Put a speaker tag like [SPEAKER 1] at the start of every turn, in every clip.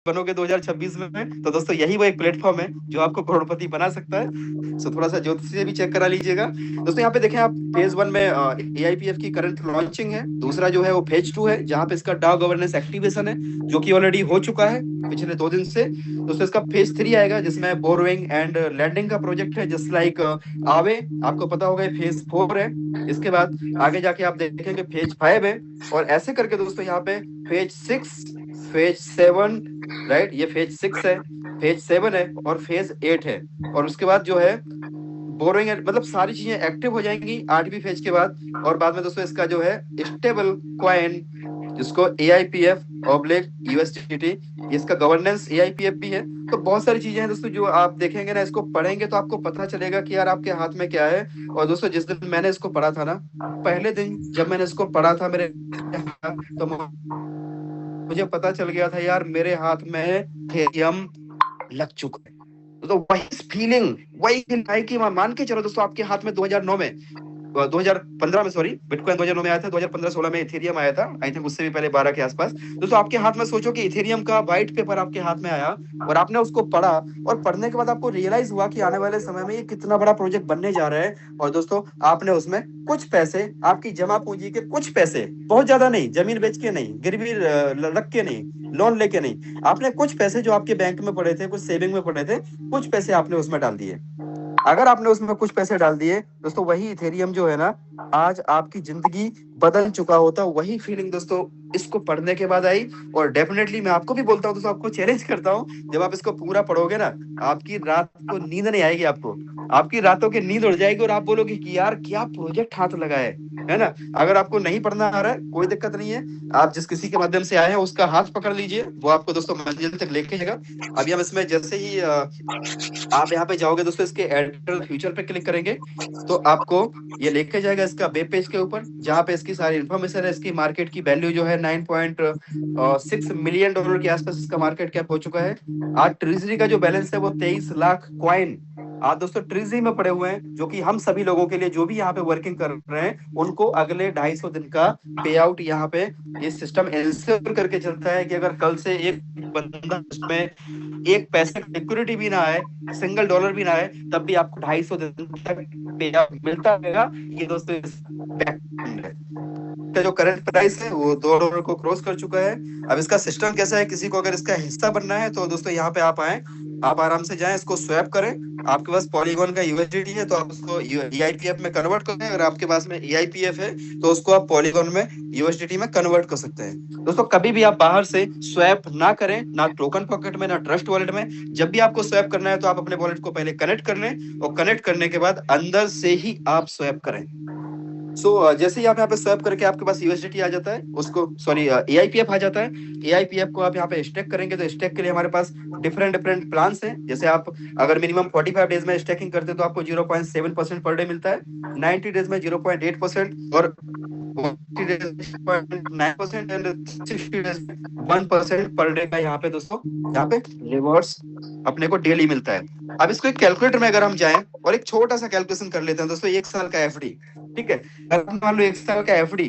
[SPEAKER 1] बनोगे 2026 में, तो दोस्तों यही वो एक प्लेटफॉर्म है जो आपको करोड़पति बना सकता है। सो थोड़ा सा ज्योतिष से भी चेक करा लीजिएगा दोस्तों। यहाँ पे देखें आप, फेज 1 में AIPF की करंट लॉन्चिंग है। दूसरा जो है वो फेज 2 है, जहाँ पे इसका डाउ गवर्नेंस एक्टिवेशन है, जो कि ऑलरेडी हो चुका है पिछले 2 दिन से। दोस्तों इसका फेज 3 आएगा, जिसमें बोरोइंग एंड लैंडिंग का प्रोजेक्ट है, जस्ट लाइक आवे, आपको पता होगा फेज 4 है। इसके बाद आगे जाके आप देखेंगे फेज 5 है, और ऐसे करके दोस्तों यहाँ पे फेज 6, फेज 7, राइट, ये फेज 6 है, फेज 7 है, और फेज 8 है। और उसके बाद जो है बोरोइंग, मतलब सारी चीजें एक्टिव हो जाएंगी 8वीं फेज के बाद। और बाद में दोस्तों इसका जो है स्टेबल कॉइन, जिसको AIPF ऑब्लिक USDT, इसका गवर्नेंस AIPF भी है। तो बहुत सारी चीजें हैं दोस्तों, जो आप देखेंगे ना, इसको पढ़ेंगे तो आपको पता चलेगा कि यार आपके हाथ में क्या है। और दोस्तों जिस दिन मैंने इसको पढ़ा था ना, पहले दिन जब मैंने इसको पढ़ा था मेरे हाथ, तो मुझे पता चल गया था यार मेरे हाथ में इथेरियम लग चुका है। तो वही फीलिंग, वही फीलिंग आई कि मान के चलो दोस्तों, आपके हाथ में 2009 में, 2015 में, सॉरी, बिटकॉइन 2009 में आया था, 2015-16 में इथेरियम आया था, आई थिंक उससे भी पहले 12 के आसपास। दोस्तों आपके हाथ में, सोचो कि इथेरियम का व्हाइट पेपर आपके हाथ में आया, और आपने उसको पढ़ा, और पढ़ने के बाद आपको रियलाइज हुआ कि आने वाले समय में ये कितना बड़ा प्रोजेक्ट बनने जा रहा है। और दोस्तों आपने उसमें कुछ पैसे, आपकी जमा पूंजी के कुछ पैसे, बहुत ज्यादा नहीं, जमीन बेच के नहीं, गिरवी रख के नहीं, लोन लेके नहीं, आपने कुछ पैसे जो आपके बैंक में पड़े थे, कुछ सेविंग में पड़े थे, कुछ पैसे आपने उसमें डाल दिए। अगर आपने उसमें कुछ पैसे डाल दिए दोस्तों, वही इथेरियम जो है ना, आज आपकी जिंदगी बदल चुका होता। वही फीलिंग दोस्तों इसको पढ़ने के बाद आई। और डेफिनेटली मैं आपको भी बोलता हूँ दोस्तों, आपको चैलेंज करता हूँ, जब आप इसको पूरा पढ़ोगे ना, आपकी रात को नींद नहीं आएगी, आपकी रातों की नींद उड़ जाएगी, और आप बोलोगे कि यार क्या प्रोजेक्ट हाथ लगा है ना। अगर आपको नहीं पढ़ना आ रहा है, कोई दिक्कत नहीं है, आप जिस किसी के माध्यम से आए हैं उसका हाथ पकड़ लीजिए, वो आपको दोस्तों मंजिल तक लेके जाएगा। अभी हम इसमें जैसे ही आप यहाँ पे जाओगे दोस्तों, इसके एडिटर फ्यूचर पे क्लिक करेंगे, तो आपको ये लेके जाएगा इसका वेब पेज के ऊपर, जहाँ पे इसकी सारी इन्फॉर्मेशन है। इसकी मार्केट की वैल्यू जो है $9.6 मिलियन के आसपास इसका मार्केट कैप हो चुका है। आज ट्रेजरी का जो बैलेंस है वो 23 लाख कॉइन आज दोस्तों ट्रेजरी में पड़े हुए हैं, जो कि हम सभी लोगों के लिए, जो भी यहाँ पे वर्किंग कर रहे हैं, उनको अगले 250 दिन का पे आउट यहाँ पे ये सिस्टम इंश्योर करके चलता है कि अगर कल से एक बंदा उसमें एक पैसे की सिक्योरिटी भी ना आए, सिंगल डॉलर भी ना आए, तब भी आपको 250 दिन तक पे आउट मिलता रहेगा। ये दोस्तों का जो करंट प्राइस है वो $2 को क्रॉस कर चुका है। अब इसका सिस्टम कैसा है, किसी को अगर इसका हिस्सा बनना है तो दोस्तों यहाँ पे आप आए, आप आराम से जाएं, इसको स्वैप करें। आपके पास पॉलीगॉन का USDT है तो आप उसको EIPF में कन्वर्ट करें। अगर आपके पास में EIPF है तो उसको आप पॉलीगॉन में USDT में कन्वर्ट कर सकते हैं। दोस्तों कभी भी आप बाहर से स्वैप ना करें, ना टोकन पॉकेट में, ना ट्रस्ट वॉलेट में। जब भी आपको स्वैप करना है तो आप अपने वॉलेट को पहले कनेक्ट कर लें, और कनेक्ट करने के बाद अंदर से ही आप स्वैप करें। जैसे ही आप यहाँ पे स्वैप करके आपके पास USDT आ जाता है, उसको, सॉरी, AIPF आ जाता है। AIPF को आप यहाँ पे स्टेक करेंगे, तो स्टेक के लिए हमारे पास डिफरेंट डिफरेंट प्लान्स हैं। जैसे आप अगर मिनिमम 45 डेज में स्टेकिंग करते हैं तो आपको 0.7% पर डे मिलता है, 90 डेज में 0.8%, और 9% एंड 60 डेज में 1% पर डे का यहाँ पे दोस्तों, यहाँ पे रिवॉर्ड्स अपने को डेली मिलता है। अब इसको एक कैलकुलेटर में अगर हम जाएं और एक छोटा सा कैलकुलेशन कर लेते हैं दोस्तों, 1 साल का FD, ठीक है, अगर मान लो 1 साल का FD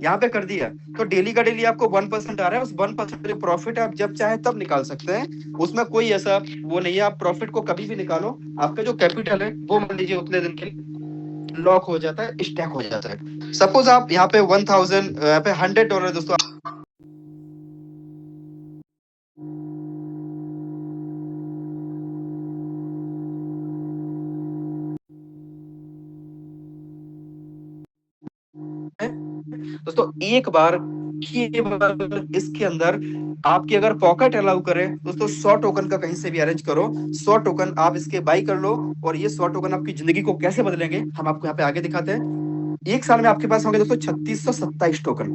[SPEAKER 1] यहाँ पे कर दिया, तो डेली का डेली आपको 1% आ रहा है। उस 1% प्रॉफिट आप जब चाहे तब निकाल सकते हैं, उसमें कोई ऐसा वो नहीं है, आप प्रॉफिट को कभी भी निकालो। आपका जो कैपिटल है वो मान लीजिए उतने दिन के लिए लॉक हो जाता है, स्टैक हो जाता है। सपोज आप यहाँ पे 1000, यहाँ पे $100 दोस्तों दोस्तों एक बार इसके अंदर आपकी अगर पॉकेट अलाउ करे दोस्तों, 100 टोकन का कहीं से भी अरेंज करो, 100 टोकन आप इसके बाई कर लो। और ये 100 टोकन आपकी जिंदगी को कैसे बदलेंगे हम आपको यहाँ पे आगे दिखाते हैं। 1 साल में आपके पास होंगे दोस्तों 3627 टोकन,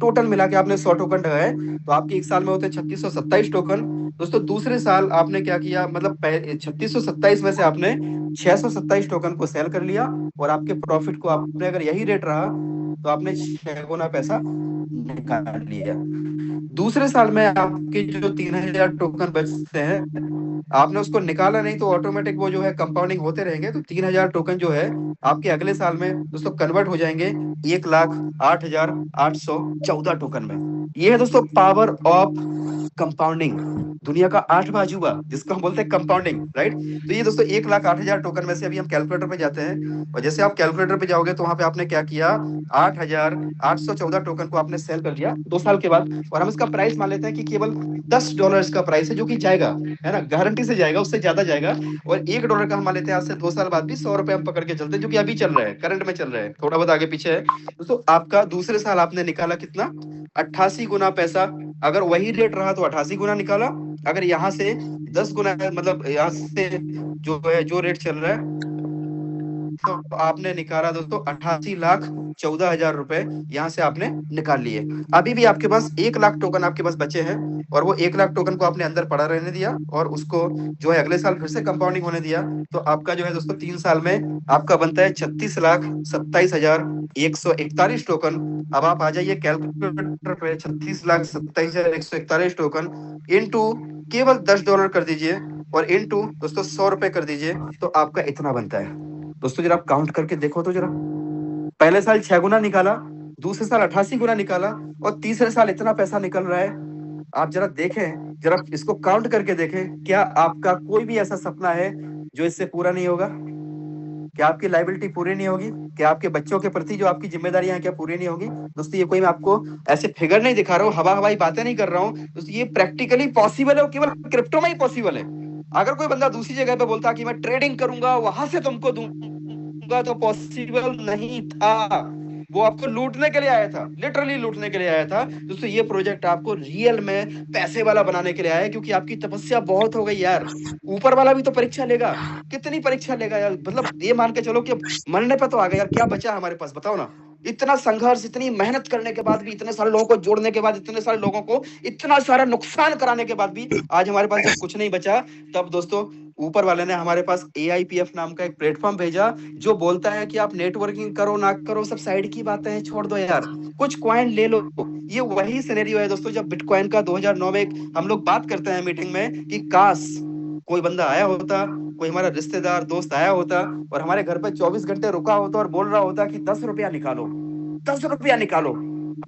[SPEAKER 1] टोटल मिला के आपने 100 टोकन लगाए, तो आपके 1 साल में होते हैं 3627 टोकन। दोस्तों दूसरे साल आपने क्या किया, मतलब 3627 में से आपने 627 टोकन को सेल कर लिया, और आपके प्रॉफिट को आपने, अगर यही रेट रहा, तो आपने 6 गुना पैसा निकाल लिया। दूसरे साल में आपके जो 3000 टोकन बचते हैं, आपने उसको निकाला नहीं, तो ऑटोमेटिक वो जो है कंपाउंडिंग होते रहेंगे। तो 3000 टोकन जो है आपके अगले साल में दोस्तों कन्वर्ट हो जाएंगे 1,08,800 14 टोकन में। ये है दोस्तों पावर ऑफ कंपाउंडिंग, दुनिया का 8वां अजूबा जिसको हम बोलते हैं कंपाउंडिंग, राइट। तो ये दोस्तों 1,08,000 टोकन में से अभी हम कैलकुलेटर पे जाते हैं, और जैसे आप कैलकुलेटर पे जाओगे तो वहां पे आपने क्या किया, 8,814 टोकन को आपने सेल कर लिया 2 साल के बाद। और हम इसका प्राइस मान लेते हैं कि केवल $10 इसका प्राइस है, जो कि जाएगा, है ना, गारंटी से जाएगा, उससे ज्यादा जाएगा। और $1 का हम मान लेते हैं आज से 2 साल बाद भी $100 हम पकड़ के चलते हैं, जो कि अभी चल रहा है, करंट में चल रहा है, थोड़ा बहुत आगे पीछे है दोस्तों। आपका दूसरे साल आपने निकाला कितना, 88 गुना पैसा। अगर वही रेट रहा तो 88 गुना निकाला, अगर यहाँ से 10 गुना, मतलब यहाँ से जो है जो रेट चल रहा है, तो आपने निकाला दोस्तों 88,14,000 रुपए यहाँ से आपने निकाल लिए। अभी भी आपके पास 1 लाख टोकन आपके पास बचे हैं, और वो 1 लाख टोकन को आपने अंदर पड़ा रहने दिया, और उसको जो है अगले साल फिर से कंपाउंडिंग होने दिया। तो आपका जो है दोस्तों 3 साल में आपका बनता है 36,27,141 टोकन। अब आप आ जाइए कैलकुलेटर पे, 36,27,141 टोकन इंटू केवल $10 कर दीजिए, और इंटू दोस्तों $100 कर दीजिए, तो आपका इतना बनता है। दोस्तों जरा आप काउंट करके देखो तो जरा, पहले साल 6 गुना निकाला, दूसरे साल 88 गुना निकाला, और तीसरे साल इतना पैसा निकल रहा है। आप जरा देखें, जरा इसको काउंट करके देखें, क्या आपका कोई भी ऐसा सपना है जो इससे पूरा नहीं होगा? क्या आपकी लाइबिलिटी पूरी नहीं होगी? क्या आपके बच्चों के प्रति जो आपकी जिम्मेदारियां हैं क्या पूरी नहीं होगी? दोस्तों ये कोई मैं आपको ऐसे फिगर नहीं दिखा रहा हूँ, हवा हवाई बातें नहीं कर रहा हूँ दोस्तों, ये प्रैक्टिकली पॉसिबल है, और केवल क्रिप्टो में ही पॉसिबल है। अगर कोई बंदा दूसरी जगह पे बोलता कि मैं ट्रेडिंग करूंगा, वहां से तुमको दूंगा, तो पॉसिबल नहीं था। वो आपको लूटने के लिए आया था, लिटरली लूटने के लिए आया था दोस्तों। ये प्रोजेक्ट आपको रियल में पैसे वाला बनाने के लिए आया है, क्योंकि आपकी तपस्या बहुत हो गई यार। ऊपर वाला भी तो परीक्षा लेगा, कितनी परीक्षा लेगा यार, मतलब ये मान के चलो कि मरने पे तो आ गए यार, क्या बचा हमारे पास बताओ ना। इतना संघर्ष, इतनी मेहनत करने के बाद भी, इतने सारे लोगों को जोड़ने के बाद, इतने सारे लोगों को इतना सारा नुकसान कराने के बाद भी आज हमारे पास जब कुछ नहीं बचा, तब दोस्तों ऊपर वाले ने हमारे पास AIPF नाम का एक प्लेटफॉर्म भेजा, जो बोलता है कि आप नेटवर्किंग करो ना करो सब साइड की बातें हैं, छोड़ दो यार, कुछ कॉइन ले लो। ये वही सिनेरियो है दोस्तों, जब बिटकॉइन का 2009 में हम लोग बात करते हैं मीटिंग में कि काश कोई बंदा आया होता, कोई हमारा रिश्तेदार दोस्त आया होता, और हमारे घर पे 24 घंटे रुका होता और बोल रहा होता कि 10 रुपया निकालो, 10 रुपया निकालो।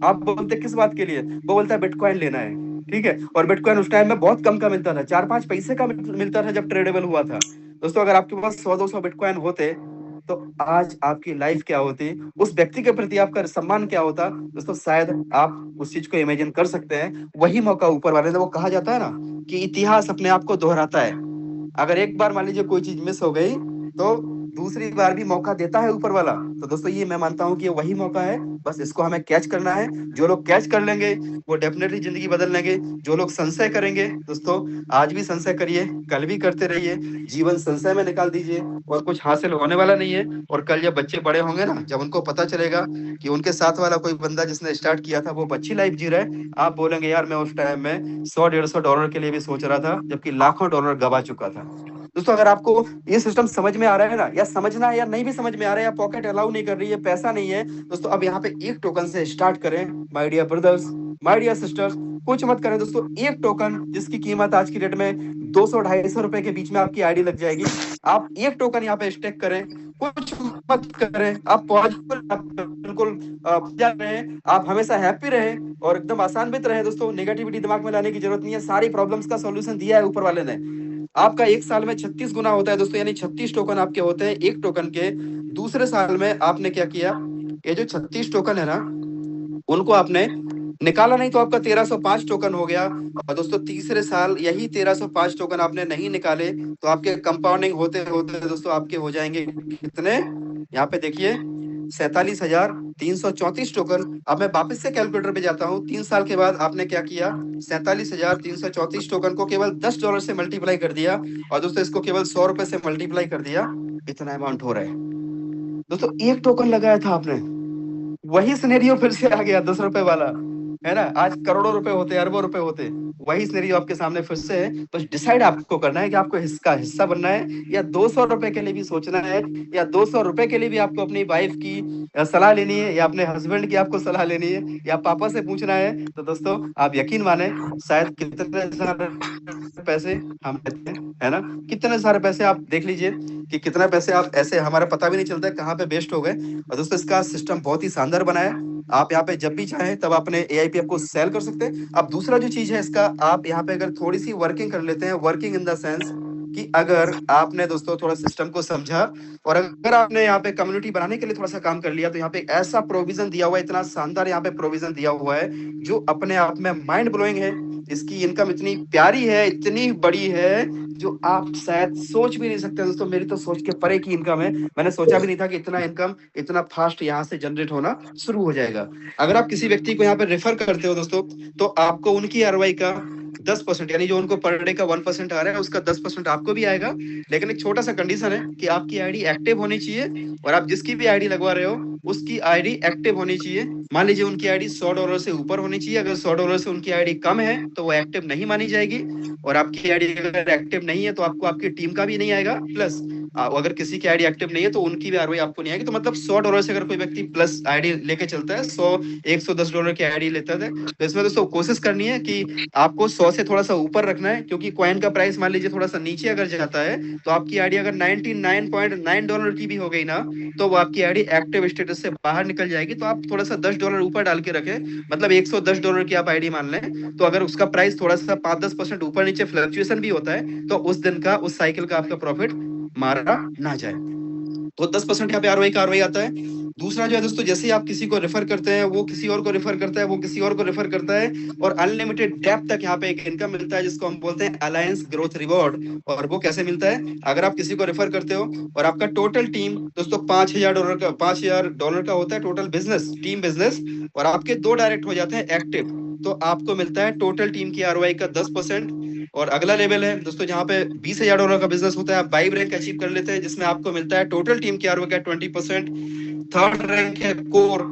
[SPEAKER 1] आप बोलते किस बात के लिए? वो बोलता है बिटकॉइन लेना है, ठीक है। और बिटकॉइन उस टाइम में बहुत कम का मिलता था, 4-5 पैसे का मिलता था जब ट्रेडेबल हुआ था दोस्तों। अगर आपके पास 100-200 बिटकॉइन होते, तो आज आपकी लाइफ क्या होती, उस व्यक्ति के प्रति आपका सम्मान क्या होता दोस्तों, शायद आप उस चीज को इमेजिन कर सकते हैं। वही मौका ऊपर वाले ने, वो कहा जाता है ना कि इतिहास अपने आप को दोहराता है। अगर एक बार मान लीजिए कोई चीज मिस हो गई, तो दूसरी बार भी मौका देता है ऊपर वाला। तो दोस्तों ये मैं मानता हूँ कि ये वही मौका है, बस इसको हमें कैच करना है। जो लोग कैच कर लेंगे वो डेफिनेटली जिंदगी बदल लेंगे। जो लोग संशय करेंगे दोस्तों, आज भी संशय करिए, कल भी करते रहिए, जीवन संशय में निकाल दीजिए, और कुछ हासिल होने वाला नहीं है। और कल जब बच्चे बड़े होंगे ना, जब उनको पता चलेगा कि उनके साथ वाला कोई बंदा जिसने स्टार्ट किया था वो अच्छी लाइफ जी रहा है, आप बोलेंगे यार मैं उस टाइम में $100-150 के लिए भी सोच रहा था, जबकि लाखों डॉलर गवा चुका था। दोस्तों अगर आपको ये सिस्टम समझ में आ रहा है ना, या समझना है या नहीं भी समझ में आ रहा है, या पॉकेट अलाउ नहीं कर रही है, पैसा नहीं है दोस्तों, अब यहाँ पे 1 टोकन से स्टार्ट करें। My dear brothers, my dear sisters, कुछ मत करें दोस्तों। 1 टोकन जिसकी कीमत आज की डेट में 200-250 रुपए के बीच में आपकी आईडी लग जाएगी। आप 1 टोकन यहाँ पे स्टेक करें, कुछ मत करें, आप बिल्कुल जा रहे हैं, आप हमेशा हैप्पी रहे और एकदम आसान्वित रहे दोस्तों। नेगेटिविटी दिमाग में लाने की जरूरत नहीं है, सारी प्रॉब्लम्स का सॉल्यूशन दिया है ऊपर वाले ने। आपका 1 साल में 36 गुना होता है दोस्तों, यानी 36 टोकन आपके होते हैं 1 टोकन के। दूसरे साल में आपने क्या किया, ये जो 36 टोकन है ना, उनको आपने निकाला नहीं, तो आपका 1305 टोकन हो गया। और दोस्तों तीसरे साल यही 1305 टोकन आपने नहीं निकाले, तो आपके कंपाउंडिंग होते होते दोस्तों आपके हो जाएंगे कितने, यहाँ पे देखिए 47,334 टोकन। अब मैं वापस से कैलकुलेटर पे जाता हूँ, 3 साल के बाद आपने क्या किया, 47,334 टोकन को केवल $10 से मल्टीप्लाई कर दिया, और दोस्तों इसको केवल $100 से मल्टीप्लाई कर दिया, इतना अमाउंट हो रहा है दोस्तों। 1 टोकन लगाया था आपने, वही सिनेरियो फिर से आ गया, $10 वाला। है ना, आज करोड़ों रुपए होते, अरबों रुपए होते। वही सिनेरियो आपके सामने फिर से है, बस डिसाइड आपको करना है कि आपको इसका हिस्सा बनना है, या 200 रुपए के लिए भी सोचना है, या 200 रुपए के लिए भी आपको अपनी वाइफ की सलाह लेनी है, या अपने हस्बैंड की आपको सलाह लेनी है, या पापा से पूछना है। तो दोस्तों आप यकीन माने, शायद कितने सारे पैसे हम लेते हैं, है ना, कितने सारे पैसे आप देख लीजिए कि कितना पैसे आप ऐसे हमारा पता भी नहीं चलता है कहाँ पे वेस्ट हो गए। और दोस्तों इसका सिस्टम बहुत ही शानदार बना है। आप यहाँ पे जब भी चाहें तब अपने एआईपीएफ को सेल कर सकते हैं। अब दूसरा जो चीज है इसका, आप यहाँ पे अगर थोड़ी सी वर्किंग कर लेते हैं, वर्किंग इन द सेंस कि अगर आपने दोस्तों थोड़ा सिस्टम को समझा, और अगर आपने यहाँ पे कम्युनिटी बनाने के लिए थोड़ा सा काम कर लिया, तो यहाँ पे ऐसा प्रोविजन दिया हुआ है, इतना शानदार यहाँ पे प्रोविजन दिया हुआ है जो अपने आप में माइंड ब्लोइंग है। इसकी इनकम इतनी प्यारी है, इतनी बड़ी है, जो आप शायद सोच भी नहीं सकते दोस्तों। मेरी तो सोच के परे की इनकम है, मैंने सोचा भी नहीं था कि इतना इनकम इतना फास्ट यहाँ से जनरेट होना शुरू हो जाएगा। अगर आप किसी व्यक्ति को यहाँ पे रेफर करते हो दोस्तों, तो आपको उनकी आरओआई का 10%, यानी जो उनको पर डे का 1% आ रहा है उसका 10% आपको भी आएगा। लेकिन एक छोटा सा कंडीशन है कि आपकी आईडी एक्टिव होनी चाहिए, और आप जिसकी भी आईडी लगवा रहे हो उसकी आईडी एक्टिव होनी चाहिए। मान लीजिए उनकी आईडी $100 से ऊपर होनी चाहिए, अगर $100 से उनकी आईडी कम है तो वो एक्टिव नहीं मानी जाएगी। और आपकी आईडी अगर एक्टिव नहीं है तो आपको आपकी टीम का भी नहीं आएगा, प्लस अगर किसी की आईडी एक्टिव नहीं है तो उनकी भी आरओआई आपको नहीं आएगी। तो मतलब $100 से अगर कोई व्यक्ति प्लस आईडी लेके चलता है, $110 की आईडी लेता है, तो इसमें दोस्तों कोशिश करनी है कि आपको 100 से थोड़ा सा ऊपर रखना है, क्योंकि कॉइन का प्राइस मान लीजिए थोड़ा सा नीचे अगर जाता है, तो आपकी आईडी अगर $99.9 की भी हो गई ना, तो वो आपकी आईडी एक्टिव स्टेटस से बाहर निकल जाएगी। तो आप थोड़ा सा $10 ऊपर डाल के रखें, मतलब $110 की आप आईडी मान लें, तो अगर उसका प्राइस थोड़ा सा 5-10% ऊपर नीचे फ्लक्चुएशन भी होता है, तो उस दिन का, उस साइकिल का आपका प्रॉफिट मारा ना जाए। तो 10% यहाँ पे आरओआई का आरओआई आता है। दूसरा जो है दोस्तों, जैसे ही आप किसी को रेफर करते हैं, वो किसी और को रेफर करता है, वो किसी और को रेफर करता है, और अनलिमिटेड डेप्थ तक यहाँ पे एक इनकम मिलता है, जिसको हम बोलते हैं अलायंस ग्रोथ रिवॉर्ड। और वो कैसे मिलता है, अगर आप किसी को रेफर करते हो और आपका टोटल टीम दोस्तों $5,000 का होता है, टोटल बिजनेस, टीम बिजनेस, और आपके 2 डायरेक्ट हो जाते हैं एक्टिव, तो आपको मिलता है टोटल टीम की आरओआई का 10%। और अगला लेवल है दोस्तों जहाँ पे $20,000 का बिजनेस होता है, आप 5 रैंक अचीव कर लेते हैं, जिसमें आपको मिलता है टोटल टीम की आरओआई का 20%। थर्ड रैंक है कोर,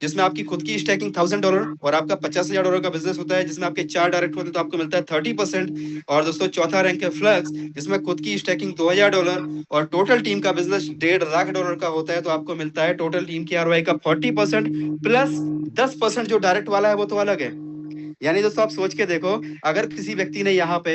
[SPEAKER 1] जिसमें आपकी खुद की स्टैकिंग $1,000, और आपका $50,000 का बिजनेस होता है, जिसमें आपके 4 डायरेक्ट होते हैं, तो आपको मिलता है 30%। और दोस्तों चौथा रैंक है फ्लक्स, जिसमें खुद की स्टैकिंग $2,000 और टोटल टीम का बिजनेस $1.5 लाख का होता है, तो आपको मिलता है टोटल टीम की आरओआई का 40% प्लस 10% जो डायरेक्ट वाला है वो तो अलग है। यानी दोस्तों आप सोच के देखो, अगर किसी व्यक्ति ने यहाँ पे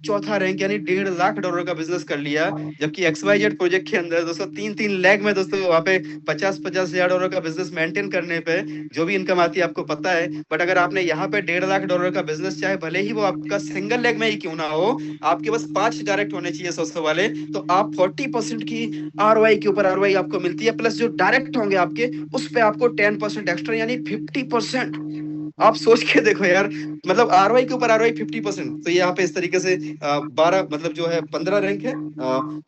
[SPEAKER 1] चौथा रैंक यानी $1.5 लाख का बिजनेस कर लिया, जबकि XYZ प्रोजेक्ट के अंदर दोस्तों 3-3 लाख में दोस्तों वहाँ पे 50-50 हजार डॉलर का बिजनेस मेंटेन करने पे जो भी इनकम आती है आपको पता है। बट अगर आपने यहाँ पे $1.5 लाख का बिजनेस, चाहे भले ही वो आपका सिंगल लेग में ही क्यों ना हो, आपके बस 5 डायरेक्ट होने चाहिए 100 वाले, तो आप 40% की आरओआई के ऊपर आरओआई आपको मिलती है, प्लस जो डायरेक्ट होंगे आपके उस पे आपको 10% एक्स्ट्रा यानी 50%। आप सोच के देखो यार, मतलब आरओआई के ऊपर आरओआई 50%। तो यहाँ पे इस तरीके से 12 मतलब जो है 15 रैंक है,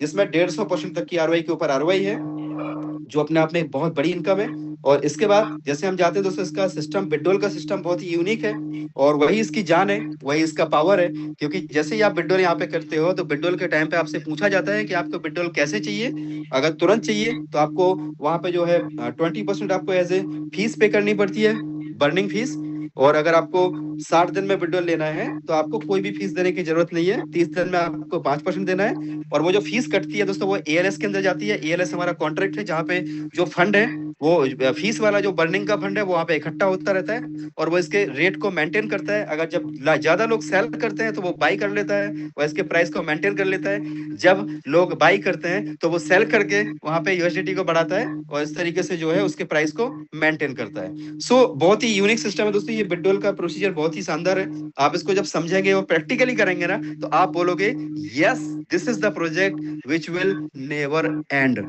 [SPEAKER 1] जिसमें 150% तक की आरओआई के ऊपर आरओआई है, जो अपने आप में एक बहुत बड़ी इनकम है। और इसके बाद जैसे हम जाते हैं दोस्तों, इसका सिस्टम, बिडोल का सिस्टम बहुत ही यूनिक है, और वही इसकी जान है, वही इसका पावर है। क्योंकि जैसे ही आप बिडोल यहाँ पे करते हो, तो बिडोल के टाइम पे आपसे पूछा जाता है कि आपको बिडोल कैसे चाहिए। अगर तुरंत चाहिए तो आपको वहां पे जो है 20% आपको एज ए फीस पे करनी पड़ती है, बर्निंग फीस। और अगर आपको 60 दिन में विड्रॉल लेना है तो आपको कोई भी फीस देने की जरूरत नहीं है, 30 दिन में आपको 5% देना है। और वो जो फीस कटती है दोस्तों, वो एएलएस के अंदर जाती है। एएलएस हमारा कॉन्ट्रैक्ट है, जहाँ पे जो फंड है, वो फीस वाला जो बर्निंग का फंड है, वो वहाँ पे इकट्ठा होता रहता है, और वो इसके रेट को मेंटेन करता है। अगर जब ज्यादा लोग सेल करते हैं तो वो बाई कर लेता है, और इसके प्राइस को मेंटेन कर लेता है। जब लोग बाई करते हैं तो वो सेल करके वहां पे यूएसडीटी को बढ़ाता है, और इस तरीके से जो है उसके प्राइस को मेंटेन करता है। सो बहुत ही यूनिक सिस्टम है दोस्तों, ये बिडोल का प्रोसीजर बहुत ही शानदार है। आप इसको जब समझेंगे और प्रैक्टिकली करेंगे ना, तो आप बोलोगे yes, this is the project which will never and,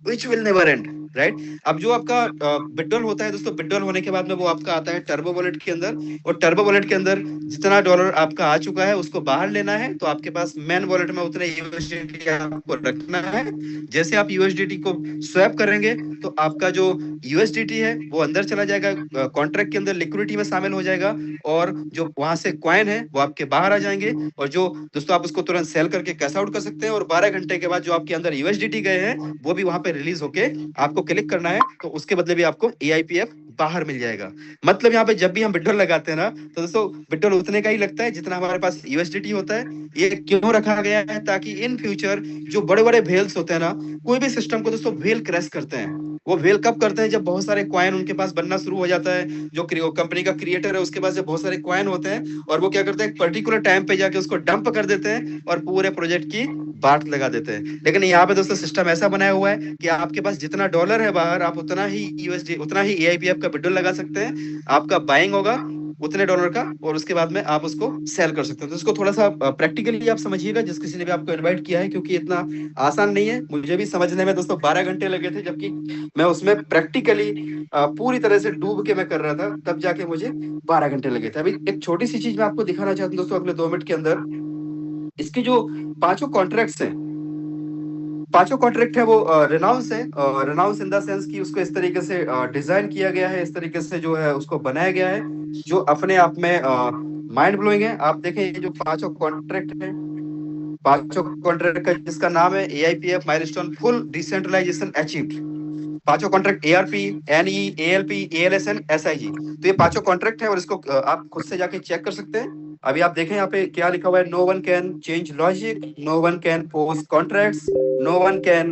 [SPEAKER 1] which will never and, right. अब जो आपका बिडोल होता है दोस्तों, बिडोल होने के बाद में वो आपका आता है टर्बो वॉलेट के अंदर, और टर्बो वॉलेट के अंदर जितना डॉलर आपका आ चुका है उसको बाहर लेना है, तो आपके पास मेन वॉलेट में उतने यूएसडीटी आपको रखना है। जैसे आप यूएसडीटी को स्वैप करेंगे तो आपका जो यूएसडीटी है वो अंदर चला जाएगा, कॉन्ट्रैक्ट के अंदर लिक्विडिटी में शामिल हो जाएगा, और जो वहां से कॉइन है वो आपके बाहर आ जाएंगे। और जो दोस्तों आप उसको तुरंत सेल करके कैश आउट कर सकते हैं, और 12 घंटे के बाद जो आपके अंदर यूएसडीटी गए हैं वो भी वहां पे रिलीज होके आपको क्लिक करना है, तो उसके बदले भी आपको एआईपीएफ बाहर मिल जाएगा। मतलब यहाँ पे जब भी हम विड्रॉल लगाते हैं ना, तो दोस्तों विड्रॉल उतने का ही लगता है जितना हमारे पास यूएसडीटी होता है। ये क्यों रखा गया है? ताकि इन फ्यूचर जो बड़े बड़े व्हेल्स होते हैं ना, कोई भी सिस्टम को दोस्तों व्हेल क्रैश करते हैं। वो व्हेल कब करते हैं? जब बहुत सारे कॉइन उनके पास बनना शुरू हो जाता है। जो कंपनी का क्रिएटर है उसके पास जब बहुत सारे कॉइन होते हैं, और वो क्या करते हैं, एक पर्टिकुलर टाइम पे जाके उसको डंप कर देते हैं और पूरे प्रोजेक्ट की बाट लगा देते हैं। लेकिन यहाँ पे दोस्तों सिस्टम ऐसा बनाया हुआ है कि आपके पास जितना डॉलर है बाहर, आप उतना ही यूएसडी, उतना ही एआईपीएफ का विड्रॉल लगा सकते हैं। आपका बाइंग होगा उतने डॉलर का, और उसके बाद में आप उसको सेल कर सकते हैं। तो इसको थोड़ा सा प्रैक्टिकली आप समझिएगा, जिस किसी ने भी आपको इनवाइट किया है, क्योंकि इतना आसान नहीं है। मुझे भी समझने में दोस्तों 12 घंटे लगे थे, जबकि मैं उसमें प्रैक्टिकली पूरी तरह से डूब के मैं कर रहा था, तब जाके मुझे 12 घंटे लगे थे। अभी एक छोटी सी चीज मैं आपको दिखाना चाहता हूँ दोस्तों, अगले 2 मिनट के अंदर। इसके जो पांचों कॉन्ट्रैक्ट्स हैं, पांचों कॉन्ट्रैक्ट है वो रेनाउंस है। रेनाउंस इन द सेंस कि उसको इस तरीके से डिजाइन किया गया है, इस तरीके से जो है उसको बनाया गया है, जो अपने आप में माइंड ब्लोइंग है। आप देखें ये जो पांचों कॉन्ट्रैक्ट है, पांचों कॉन्ट्रैक्ट का जिसका नाम है AIPF milestone full decentralization achieved. पांचों contract ARP, NE, ALP, ALS and SIG, तो ये पांचों कॉन्ट्रैक्ट है, और इसको आप खुद से जाके चेक कर सकते हैं। अभी आप देखें यहाँ पे क्या लिखा हुआ है, no one can change logic, no one can post contracts, no one can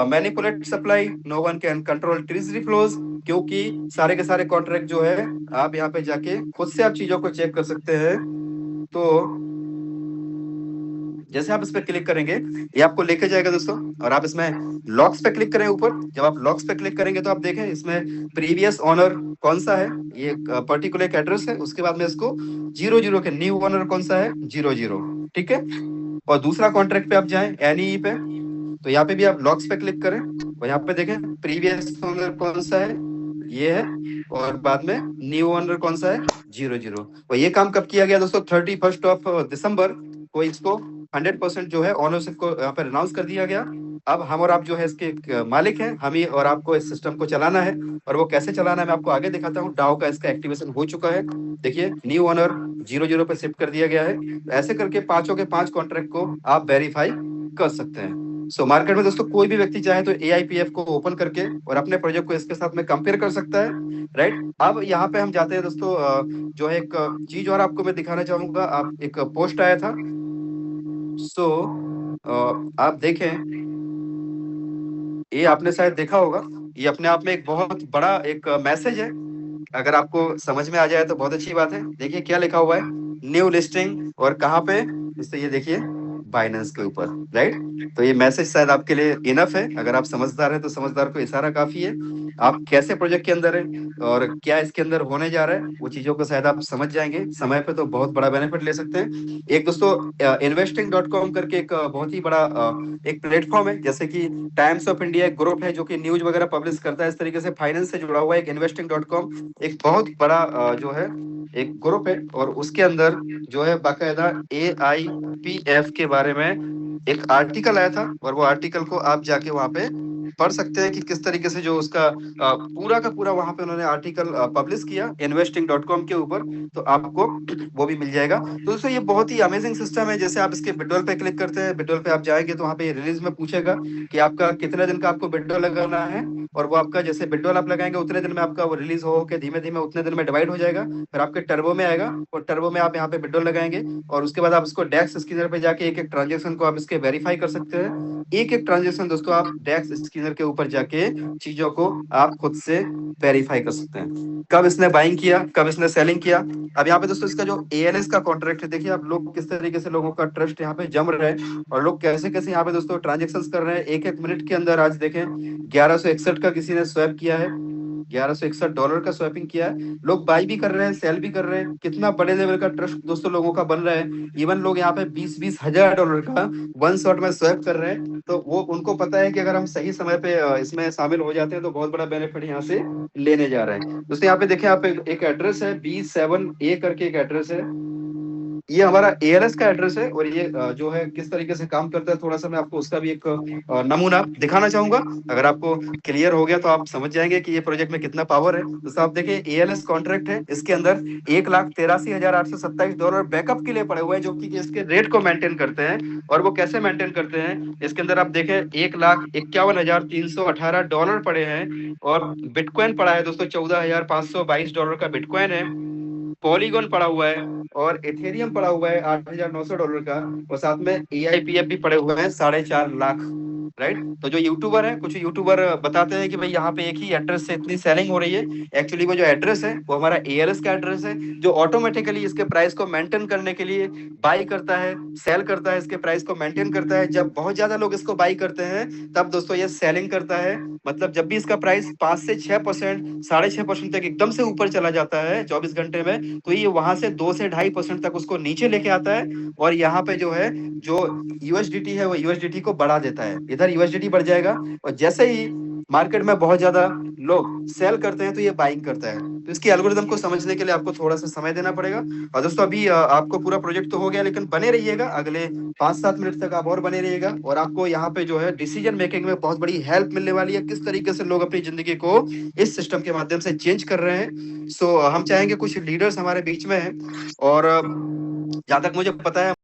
[SPEAKER 1] manipulate supply, no one can control treasury flows. क्योंकि सारे के सारे कॉन्ट्रैक्ट जो है, आप यहाँ पे जाके खुद से आप चीजों को चेक कर सकते हैं। तो जैसे आप इस पर क्लिक करेंगे, ये आपको लेके जाएगा दोस्तों, और आप इसमें लॉक्स पे क्लिक करें ऊपर। जब आप लॉक्स पे क्लिक करेंगे तो आप देखें इसमें प्रीवियस ओनर कौन सा है, ये पर्टिकुलर एक एड्रेस है। उसके बाद में इसको 00 के न्यू ओनर कौन सा है, 00, ठीक है। और दूसरा कॉन्ट्रैक्ट पे आप जाएं एनई पे, तो यहाँ पे भी आप लॉक्स पे क्लिक करें, और यहाँ पे देखें प्रीवियस ओनर कौन सा है, ये है। और बाद में न्यू ओनर कौन सा है, 00। और ये काम कब किया गया दोस्तों, 31 दिसंबर को इसको 100% जो है ओनरशिप को यहाँ पर अनाउंस कर दिया गया। अब हम और आप जो है इसके मालिक हैं, हम ही और आपको इस सिस्टम को चलाना है। और वो कैसे चलाना है मैं आपको आगे दिखाता हूँ। डाओ का इसका एक्टिवेशन हो चुका है, देखिए न्यू ओनर 00 पे शिफ्ट कर दिया गया है। ऐसे करके पांचों के पांच कॉन्ट्रैक्ट को आप वेरीफाई कर सकते हैं। मार्केट में दोस्तों कोई भी व्यक्ति चाहे तो एआईपीएफ को ओपन करके और अपने प्रोजेक्ट को इसके साथ में कंपेयर कर सकता है, राइट। अब यहाँ पे हम जाते हैं दोस्तों, जो है एक चीज और आपको मैं दिखाना चाहूंगा। आप एक पोस्ट आया था, आप देखें, ये आपने शायद देखा होगा। ये अपने आप में एक बहुत बड़ा एक मैसेज है। अगर आपको समझ में आ जाए तो बहुत अच्छी बात है। देखिए क्या लिखा हुआ है, न्यू लिस्टिंग, और कहाँ पे, इससे ये देखिए बाइनेंस के ऊपर, राइट। तो ये मैसेज शायद आपके लिए इनफ है। अगर आप समझदार हैं तो समझदार को इशारा काफी है। आप कैसे प्रोजेक्ट के अंदर है और क्या इसके अंदर होने जा रहा है, वो चीजों को शायद आप समझ जाएंगे समय पे, तो बहुत बड़ा बेनिफिट ले सकते हैं। एक दोस्तों investing.com करके एक बहुत ही बड़ा एक प्लेटफॉर्म है, जैसे कि टाइम्स ऑफ इंडिया एक ग्रुप है जो कि न्यूज वगैरह पब्लिश करता है। इस तरीके से फाइनेंस से जुड़ा हुआ है एक investing.com, एक बहुत बड़ा जो है एक ग्रुप है। और उसके अंदर जो है बाकायदा एआईपीएफ के बारे में एक आर्टिकल आया था, और वो आर्टिकल को आप जाके वहां पे पढ़ सकते हैं कि किस तरीके से जो उसका पूरा का पूरा वहां पे उन्होंने आर्टिकल पब्लिश किया investing.com के ऊपर। तो आपको वो भी मिल जाएगा। तो दोस्तों ये बहुत ही अमेजिंग सिस्टम है। जैसे आप इसके विड्रॉल पे क्लिक करते हैं, विड्रॉल पे आप जाएंगे तो वहाँ पे रिलीज में पूछेगा कि आपका कितने दिन का आपको विड्रॉल लगाना है, और वो आपका जैसे विड्रॉल आप लगाएंगे उतने दिन में आपका वो रिलीज हो के धीमे धीमे उतने दिन में डिवाइड हो जाएगा। फिर आपके टर्बो में आएगा, और टर्बो में आप यहाँ पे विड्रॉल लगाएंगे, और उसके बाद आप इसको डेक्स स्कैनर पे जाके एक एक ट्रांजेक्शन को आप इसके वेरीफाई कर सकते हैं। एक एक ट्रांजेक्शन दोस्तों आप डेक्स स्कैनर के ऊपर जाके चीजों को आप खुद से वेरीफाई कर सकते हैं, कब इसने बाइंग किया, कब इसने सेलिंग किया। अब यहाँ पे दोस्तों इसका जो एएलएस का कॉन्ट्रैक्ट है, देखिए आप लोग किस तरीके से लोगों का ट्रस्ट यहाँ पे जम रहा है, और लोग कैसे कैसे यहाँ पे दोस्तों ट्रांजेक्शन कर रहे हैं एक एक मिनट के अंदर। आज देखें 1161 का किसी ने स्वैप किया है, $1161 का स्वैपिंग किया है। लोग बाई भी कर रहे हैं, सेल भी कर रहे हैं। कितना बड़े लेवल का ट्रस्ट दोस्तों लोगों का बन रहा है। इवन लोग यहाँ पे 20-20 हजार डॉलर का वन शॉट में स्वैप कर रहे हैं। तो वो उनको पता है कि अगर हम सही समय पे इसमें शामिल हो जाते हैं तो बहुत बड़ा बेनिफिट यहाँ से लेने जा रहे हैं। दोस्तों यहाँ पे देखें, आप एक एड्रेस है B7A करके एक एड्रेस है, ये हमारा एएलएस का एड्रेस है, और ये जो है किस तरीके से काम करता है, थोड़ा सा मैं आपको उसका भी एक नमूना दिखाना चाहूंगा। अगर आपको क्लियर हो गया तो आप समझ जाएंगे कि ये प्रोजेक्ट में कितना पावर है। तो आप देखिए एएलएस कॉन्ट्रैक्ट है, इसके अंदर $1,83,827 बैकअप के लिए पड़े हुए हैं, जो कि इसके रेट को मेंटेन करते हैं। और वो कैसे मेंटेन करते हैं, इसके अंदर आप देखें $1,51,318 पड़े हैं, और बिटकॉइन पड़ा है दोस्तों $14,522 का बिटकॉइन है। पॉलीगॉन पड़ा हुआ है, और एथेरियम पड़ा हुआ है $8,900 का, और साथ में EIPF भी पड़े हुए हैं 4.5 लाख। राइट। तो जो यूट्यूबर है, कुछ यूट्यूबर बताते हैं कि भाई यहाँ पे एक ही एड्रेस से इतनी सेलिंग हो रही है। एक्चुअली वो जो एड्रेस है वो हमारा एएलएस का एड्रेस है, जो ऑटोमेटिकली इसके प्राइस को मेंटेन करने के लिए बाई करता है, सेल करता है, इसके प्राइस को मेंटेन करता है। जब बहुत ज्यादा लोग इसको बाई करते हैं तब दोस्तों ये सेलिंग करता है। मतलब जब भी इसका प्राइस 5 से 6%, 6.5% तक एकदम से ऊपर चला जाता है 24 घंटे में, तो ये वहां से 2 से 2.5% तक उसको नीचे लेके आता है, और यहाँ पे जो है जो यूएसडीटी है वो यूएसडीटी को बढ़ा देता है। इधर यूएसडीटी बढ़ जाएगा, और जैसे ही मार्केट में बहुत ज्यादा लोग सेल करते हैं तो ये बाइंग करता है। तो इसकी एल्गोरिदम को समझने के लिए आपको थोड़ा सा समय देना पड़ेगा। और दोस्तों अभी आपको पूरा प्रोजेक्ट तो हो गया, लेकिन बने रहिएगा, अगले 5-7 मिनट तक आप और बने रहिएगा, और आपको यहाँ पे जो है डिसीजन मेकिंग में बहुत बड़ी हेल्प मिलने वाली है, किस तरीके से लोग अपनी जिंदगी को इस सिस्टम के माध्यम से चेंज कर रहे हैं। सो हम चाहेंगे कुछ लीडर्स हमारे बीच में हैं, और जहां तक मुझे पता है